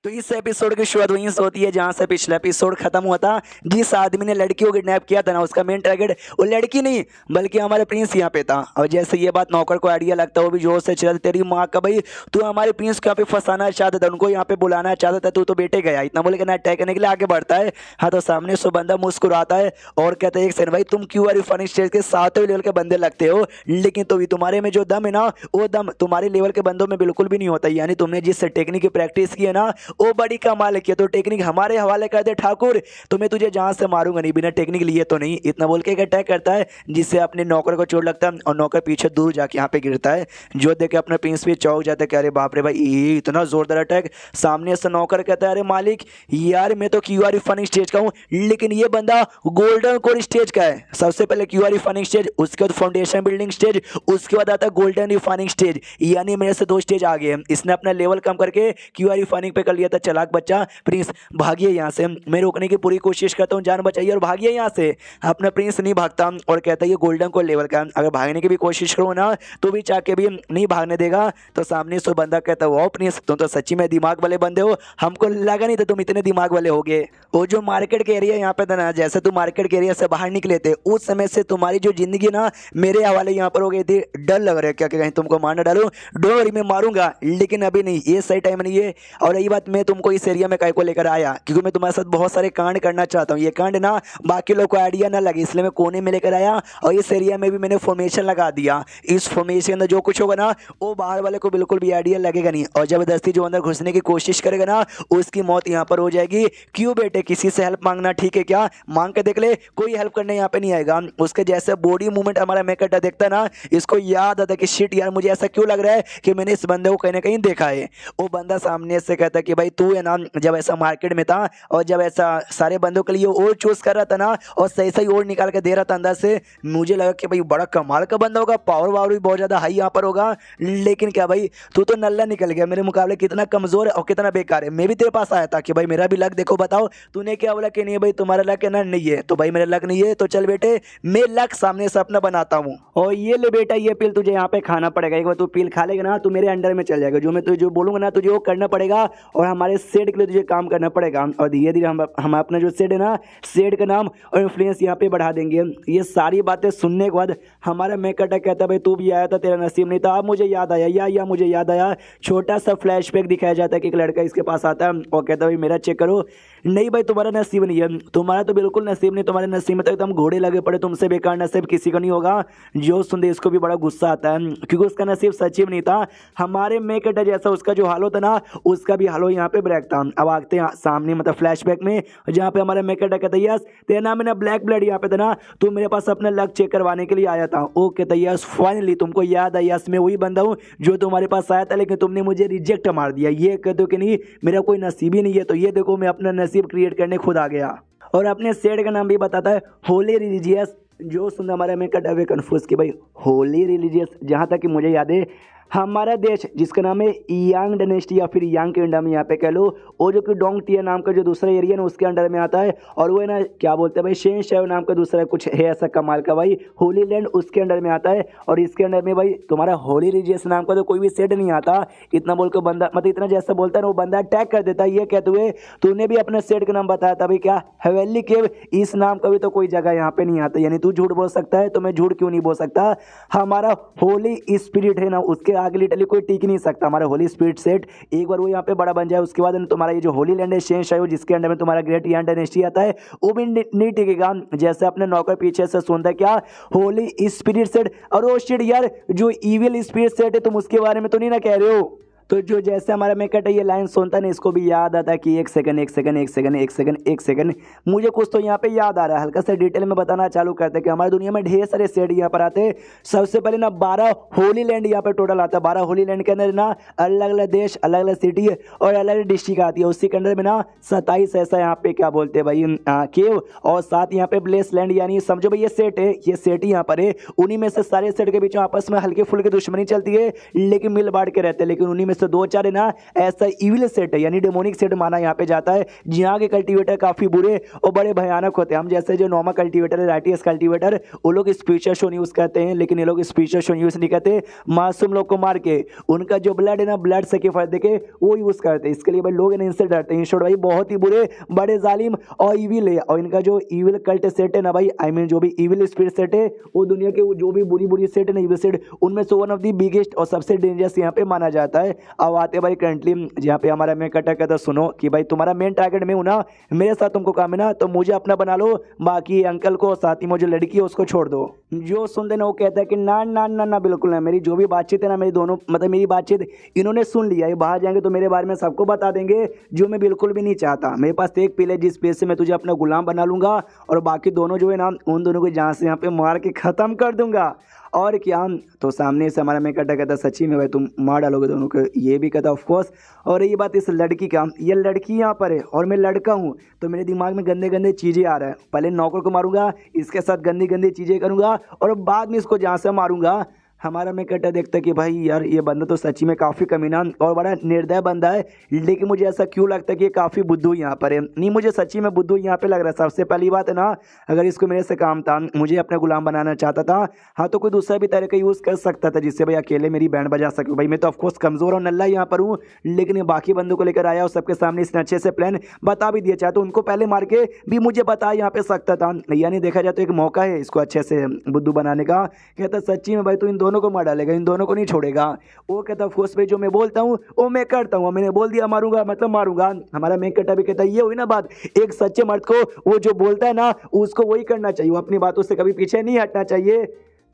तो इस एपिसोड की शुरुआत वहीं से होती है जहां से पिछला एपिसोड खत्म हुआ था। जिस आदमी ने लड़की को किडनैप किया था ना, उसका मेन टारगेट वो लड़की नहीं बल्कि हमारे प्रिंस यहाँ पे था। और जैसे ये बात नौकर को आइडिया लगता है, वो भी जोर से चिल्लाता, तेरी माँ का भाई, तू हमारे प्रिंस को यहाँ पे फंसाना चाहता था, उनको यहाँ पे बुलाना चाहता था, तू तो बेटे गया। इतना बोले ना अटैक करने के लिए आगे बढ़ता है। हाँ, तो सामने से बंदा मुस्कुराता है और कहता है, एक सेकंड भाई, तुम क्यों आर फनी स्टेज के 7वें लेवल के बंदे लगते हो, लेकिन तो भी तुम्हारे में जो दम है ना, वो दम तुम्हारे लेवल के बंदों में बिल्कुल भी नहीं होता। यानी तुमने जिस टेक्निक की प्रैक्टिस की है ना, वो बड़ी कमाल किया। तो टेक्निक हमारे हवाले कर दे ठाकुर, तो मैं तुझे जहां से मारूंगा नहीं, बिना टेक्निक लिए तो नहीं। इतना बोल के एक अटैक करता है जिससे अपने नौकर को चोट लगता है और नौकर पीछे दूर जाके यहाँ पे गिरता है। जो देख के अपने प्रिंस भी चौंक जाता है कि अरे बाप रे भाई, ये इतना जोरदार अटैक। सामने से नौकर कहता है, अरे मालिक यार, मैं तो क्यूआर फनी स्टेज का हूँ, लेकिन ये बंदा गोल्डन कोर स्टेज का है। सबसे पहले क्यूआर रिफाइनिंग स्टेज, उसके बाद फाउंडेशन बिल्डिंग स्टेज, उसके बाद आता है गोल्डन रिफाइनिंग स्टेज। यानी मेरे से 2 स्टेज आगे है। इसने अपना लेवल कम करके क्यूआर रिफाइनिंग पे कर लिया था। चलाक बच्चा। प्रिंस भागिए यहाँ से, मैं रोकने की पूरी कोशिश करता हूँ, जान बचाइए और भागिए यहाँ से। अपना प्रिंस नहीं भागता और कहता है ये गोल्डन को लेवल का, अगर भागने की भी कोशिश करो ना तो भी चाह के भी नहीं भागने देगा। तो सामने से बंदा कहता है, वो प्रिंस तुम तो सच्ची में दिमाग वाले बंदे हो, हमको लगा नहीं था तुम इतने दिमाग वाले होगे। वो जो मार्केट के एरिया यहाँ पे था ना, जैसे तुम मार्केट के एरिया से बाहर निकले थे, उस समय से तुम्हारी जो जिंदगी ना मेरे हवाले यहाँ पर हो गई थी। डर लग रहा है क्या कि कहीं तुमको मारना डालूं? डोंट वरी, मैं मारूंगा, लेकिन अभी नहीं, ये सही टाइम नहीं है। और रही बात, मैं तुमको इस एरिया में काय को लेकर आया, क्योंकि मैं तुम्हारे साथ बहुत सारे कांड करना चाहता हूँ। ये कांड ना बाकी लोग को आइडिया ना लगे, इसलिए मैं कोने में लेकर आया और इस एरिया में भी मैंने फॉर्मेशन लगा दिया। इस फॉर्मेशन के अंदर जो कुछ होगा ना, वो बाहर वाले को बिल्कुल भी आइडिया लगेगा नहीं, और जबरदस्ती जो अंदर घुसने की कोशिश करेगा ना, उसकी मौत यहाँ पर हो जाएगी। क्यों बेटे, किसी से हेल्प मांगना ठीक है क्या? मांग के देख ले, कोई हेल्प करने यहाँ पे नहीं आएगा। उसके जैसे बॉडी मूवमेंट हमारा मेकअप देखता है ना, इसको याद आता कि शिट यार, मुझे ऐसा क्यों लग रहा है कि मैंने इस बंदे को कहीं ना कहीं देखा है। वो बंदा सामने से कहता है कि भाई तू है ना, जब ऐसा मार्केट में था और जब ऐसा सारे बंदों के लिए और चूज कर रहा था ना, और सही सही और निकाल के दे रहा था अंदर से, मुझे लगा कि भाई बड़ा कमाल का बंदा होगा, पावर वावर भी बहुत ज्यादा हाई यहाँ पर होगा। लेकिन क्या भाई, तू तो नल्ला निकल गया मेरे मुकाबले। कितना कमजोर है और कितना बेकार है। मैं भी तेरे पास आया था कि भाई मेरा भी लक देखो, बताओ। तूने क्या बोला कि नहीं भाई तुम्हारा लक है ना? नहीं है तो भाई मेरा लक नहीं है, तो चल बेटे मैं लक सामने से अपना बनाता हूँ। और ये ले बेटा, ये पिल तुझे यहाँ पे खाना पड़ेगा। एक बार तू पिल खा लेगा ना, तू मेरे अंडर में चल जाएगा। जो मैं तुझे जो बोलूंगा ना, तुझे वो करना पड़ेगा, और हमारे सेट के लिए तुझे काम करना पड़ेगा। और धीरे धीरे हम अपना जो सेट है ना, सेट का नाम और इन्फ्लुएंस यहाँ पे बढ़ा देंगे। ये सारी बातें सुनने के बाद हमारा मेकटा कहता है, भाई तू भी आया था, तेरा नसीब नहीं था। अब मुझे याद आया, या मुझे याद आया, छोटा सा फ्लैशबैक दिखाया जाता है कि एक लड़का इसके पास आता है और कहता है भाई मेरा चेक करो। नहीं भाई तुम्हारा नसीब नहीं है, तुम्हारा तो बिल्कुल नसीब नहीं। तुम्हारे नसीब में तो एकदम घोड़े लगे पड़े, तुमसे बेकार नसीब किसी को नहीं होगा। जो सुनते इसको भी बड़ा गुस्सा आता है, क्योंकि उसका नसीब सच्ची में नहीं था। हमारे मेकटा जैसा उसका जो हाल होता ना, उसका भी हाल यहाँ पे ब्लैक था। अब आते हैं सामने मतलब फ्लैशबैक में, जहाँ पे हमारा मेकटा कहता है, यस तेरा नाम है ना ब्लैक ब्लड, यहाँ पे था ना, तू मेरे पास अपना लक चेक करवाने के लिए आया था। ओ कहता है, यस फाइनली तुमको याद है, यस मैं वही बंदा हूँ जो तुम्हारे पास आया था, लेकिन तुमने मुझे रिजेक्ट मार दिया। ये कहते हो कि नहीं मेरा कोई नसीब ही नहीं है, तो ये देखो मैं अपना नसीब क्रिएट करने खुद आ गया। और अपने सेट का नाम भी बताता है, होली रिलीजियस। जो सुन हमारा मैं कटा हुए कन्फ्यूज कि भाई होली रिलीजियस, जहाँ तक कि मुझे याद है हमारा देश जिसका नाम है यांग डायनेस्टी या फिर यांग किंगडम में यहाँ पे कह लो, वो जो कि डोंग टिया नाम का जो दूसरा एरिया है उसके अंडर में आता है। और वो है ना क्या बोलते हैं भाई, शेन शेव नाम का दूसरा कुछ है ऐसा कमाल का भाई, होली लैंड उसके अंडर में आता है। और इसके अंडर में भाई तुम्हारा होली रिलीजियस नाम का तो कोई भी सेट नहीं आता। इतना बोल के बंदा मतलब इतना जैसा बोलता है ना, वो बंदा अटैक कर देता है। ये कहते हुए तूने भी अपने सेट का नाम बताया था भाई, क्या हवेली केव, इस नाम का भी तो कोई जगह यहाँ पे नहीं आता। यानी तू झूठ बोल सकता है तो मैं झूठ क्यों नहीं बोल सकता? हमारा होली स्पिरिट है ना, उसके आगे लिटरली कोई टिक नहीं सकता। हमारा होली स्पिरिट सेट एक बार वो यहाँ पे बड़ा बन जाए, उसके बाद तुम्हारा ये जो होली लैंड है शेष है, जिसके अंडर में तुम्हारा ग्रेट यांग डायनेस्टी आता है, वो भी नहीं टिकेगा। जैसे अपने नौकर पीछे से सुनता है क्या, होली स्पिरिट सेट। और वो शिट यार, जो इविल स्पिरिट सेट है तुम उसके बारे में तो नहीं ना कह रहे हो? तो जो जैसे हमारा मेकट है ये लाइन सुनता है ना, इसको भी याद आता है कि एक सेकंड मुझे कुछ तो यहाँ पे याद आ रहा है। हल्का सा डिटेल में बताना चालू करते हैं कि हमारी दुनिया में ढेर सारे सेट यहाँ पर आते हैं। सबसे पहले ना 12 होली लैंड यहाँ पे टोटल आता है। 12 होली लैंड के अंदर ना अलग अलग देश, अलग अलग सिटी और अलग अलग डिस्ट्रिक्ट आती है। उसी के अंदर में ना 27 ऐसा यहाँ पे क्या बोलते हैं भाई केव, और 7 यहाँ पे ब्लेस लैंड। यानी समझो भाई ये सेट है, ये सेट ही यहाँ पर है। उन्हीं में से सारे सेट के बीच आपस में हल्के फुल्के दुश्मनी चलती है, लेकिन मिल बांट के रहते हैं। लेकिन उन्हीं में दोस्तों 2-4 है ना ऐसा इविल सेट है यानी डेमोनिक सेट माना यहाँ पे जाता है, जहाँ के कल्टीवेटर काफी बुरे और बड़े भयानक होते हैं। हम जैसे जो नॉर्मल कल्टीवेटर है राइटियस कल्टीवेटर, वो लोग स्पीचर शो यूज करते हैं, लेकिन ये लोग स्पीचर शो यूज नहीं करते, मासूम लोग को मार के उनका जो ब्लड है ना ब्लड सेक्रीफाइस देके वो यूज करते हैं। इसके लिए भाई लोग इनसे डरते हैं। भाई बहुत ही बुरे बड़े जालिम और इविल है, और इनका जो इविल कल्ट सेट है ना भाई, आई मीन जो भी इविल स्पिरिट सेट है वो दुनिया के जो भी बुरी बुरी सेट है ना इविल सेट, उनमें से वन ऑफ द बिगेस्ट और सबसे डेंजरस यहाँ पे माना जाता है। अब आते भाई करंटली जहाँ पे हमारा मेन कटक है, तो सुनो कि भाई तुम्हारा मेन टारगेट में हूँ ना, मेरे साथ तुमको काम है ना, तो मुझे अपना बना लो, बाकी अंकल को साथ ही में जो लड़की है उसको छोड़ दो। जो सुनते ना वो कहता है कि ना ना ना ना बिल्कुल ना, मेरी जो भी बातचीत है ना, मेरी दोनों मतलब मेरी बातचीत इन्होंने सुन लिया है, बाहर जाएंगे तो मेरे बारे में सबको बता देंगे, जो मैं बिल्कुल भी नहीं चाहता। मेरे पास एक पिल है जिस पेज से मैं तुझे अपना गुलाम बना लूंगा, और बाकी दोनों जो है ना उन दोनों को जहाँ से यहाँ पे मार के खत्म कर दूंगा। और क्या, तो सामने से हमारा मैं कहता सच्ची में भाई तुम मार डालोगे दोनों को, ये भी कहता ऑफ कोर्स। और ये बात इस लड़की का, ये लड़की यहाँ पर है और मैं लड़का हूँ, तो मेरे दिमाग में गंदे गंदे चीज़ें आ रहा है। पहले नौकर को मारूंगा, इसके साथ गंदी गंदी चीज़ें करूँगा, और बाद में इसको जहाँ से मारूंगा। हमारा मैं कहता देखता कि भाई यार ये बंदा तो सच्ची में काफ़ी कमीना और बड़ा निर्दय बंदा है, लेकिन मुझे ऐसा क्यों लगता है कि ये काफ़ी बुद्धू यहाँ पर है। नहीं, मुझे सच्ची में बुद्धू यहाँ पे लग रहा है। सबसे पहली बात है ना, अगर इसको मेरे से काम था, मुझे अपना गुलाम बनाना चाहता था, हाँ तो कोई दूसरा भी तरीका यूज़ कर सकता था जिससे भाई अकेले मेरी बैंड बजा सकूँ। भाई मैं तो ऑफकोर्स कमज़ोर और नल्ला यहाँ पर हूँ, लेकिन ये बाकी बंदों को लेकर आया और सबके सामने इसने अच्छे से प्लान बता भी दिया, चाहे तो उनको पहले मार के भी मुझे बता यहाँ पे सकता था। यानी देखा जाए तो एक मौका है इसको अच्छे से बुद्धू बनाने का। कहता सच्ची में भाई तू इन दोनों को मार डालेगा, इन दोनों को नहीं छोड़ेगा। वो कहता फोर्स पे जो मैं बोलता हूँ वो मैं करता हूँ, मैंने बोल दिया मारूंगा मतलब मारूंगा। हमारा मेन कटा भी कहता है ये हुई ना बात, एक सच्चे मर्द को वो जो बोलता है ना उसको वही करना चाहिए, वो अपनी बातों से कभी पीछे नहीं हटना चाहिए।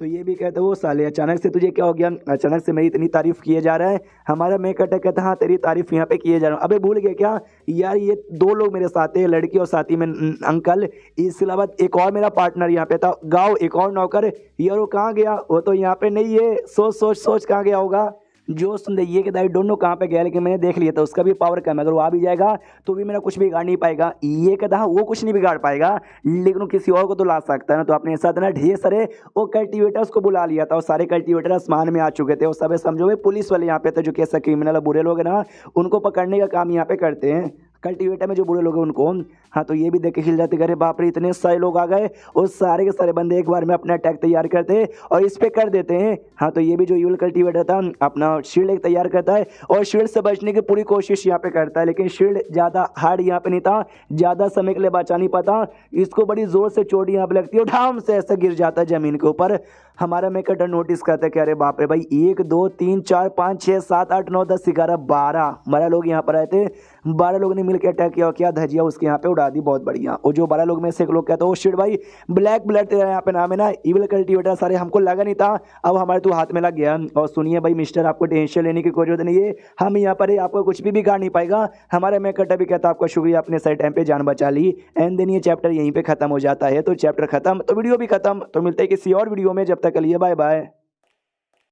तो ये भी कहता है वो साले अचानक से तुझे क्या हो गया, अचानक से मेरी इतनी तारीफ किए जा रहा है। हमारा मैं कहता हाँ तेरी तारीफ यहाँ पे किए जा रहा हूँ। अबे भूल गया क्या यार, ये दो लोग मेरे साथ है, लड़की और साथी में अंकल, इसके अलावा एक और मेरा पार्टनर यहाँ पे था गाँव, एक और नौकर। यार वो कहाँ गया, वो तो यहाँ पे नहीं है, सोच सोच सोच कहाँ गया होगा। जो सुन ये कि आई डोंट नो कहाँ पे गया, लेकिन मैंने देख लिया था उसका भी पावर कम है, अगर वो आ भी जाएगा तो भी मेरा कुछ बिगाड़ नहीं पाएगा। ये कहता वो कुछ नहीं बिगाड़ पाएगा, लेकिन वो किसी और को तो ला सकता है ना। तो अपने साथ ना ढेर सारे वो कल्टीवेटर्स को बुला लिया था, और सारे कल्टीवेटर आसमान में आ चुके थे। और सब समझो पुलिस वाले यहाँ पे थे, जो कि ऐसा क्रिमिनल बुरे लोग हैं ना उनको पकड़ने का काम यहाँ पे करते हैं। कल्टीवेटर में जो बुरे लोग हैं उनको, हाँ तो ये भी देख के खिल जाते, अरे बाप रे इतने सारे लोग आ गए, और सारे के सारे बंदे एक बार में अपना अटैक तैयार करते हैं और इस पे कर देते हैं। हाँ तो ये भी जो यूल कल्टीवेटर था अपना शील्ड एक तैयार करता है और शील्ड से बचने की पूरी कोशिश यहाँ पे करता है, लेकिन शील्ड ज़्यादा हार्ड यहाँ पे नहीं था, ज़्यादा समय के लिए बचा नहीं पाता। इसको बड़ी ज़ोर से चोट यहाँ पे लगती है, ढाम से ऐसा गिर जाता है ज़मीन के ऊपर। हमारा मैं कटर नोटिस करता है कि अरे बाप रे भाई 1 2 3 4 5 6 7 8 9 10 11 12 लोग यहाँ पर आए थे। 12 लोगों ने मिलकर अटैक किया और क्या धजिया उसके यहाँ पे उड़ा दी, बहुत बढ़िया। और जो 12 लोग में से एक लोग कहता है वो शिट भाई ब्लैक ब्लड तेरा यहाँ पे नाम है ना, इविल कल्टीवेटर, सारे हमको लगा नहीं था, अब हमारे तो हाथ में लग गया। और सुनिए भाई मिस्टर, आपको टेंशन लेने की कोई जरूरत नहीं है, हम यहाँ पर आपको कुछ भी बिगाड़ नहीं पाएगा। हमारा मैं कटा भी कहता आपका शुक्रिया, अपने सही टाइम पे जान बचा ली। एंड देन ये चैप्टर यहीं पे खत्म हो जाता है। तो चैप्टर खत्म तो वीडियो भी खत्म, तो मिलते हैं किसी और वीडियो में, जब तक के लिए बाय बाय।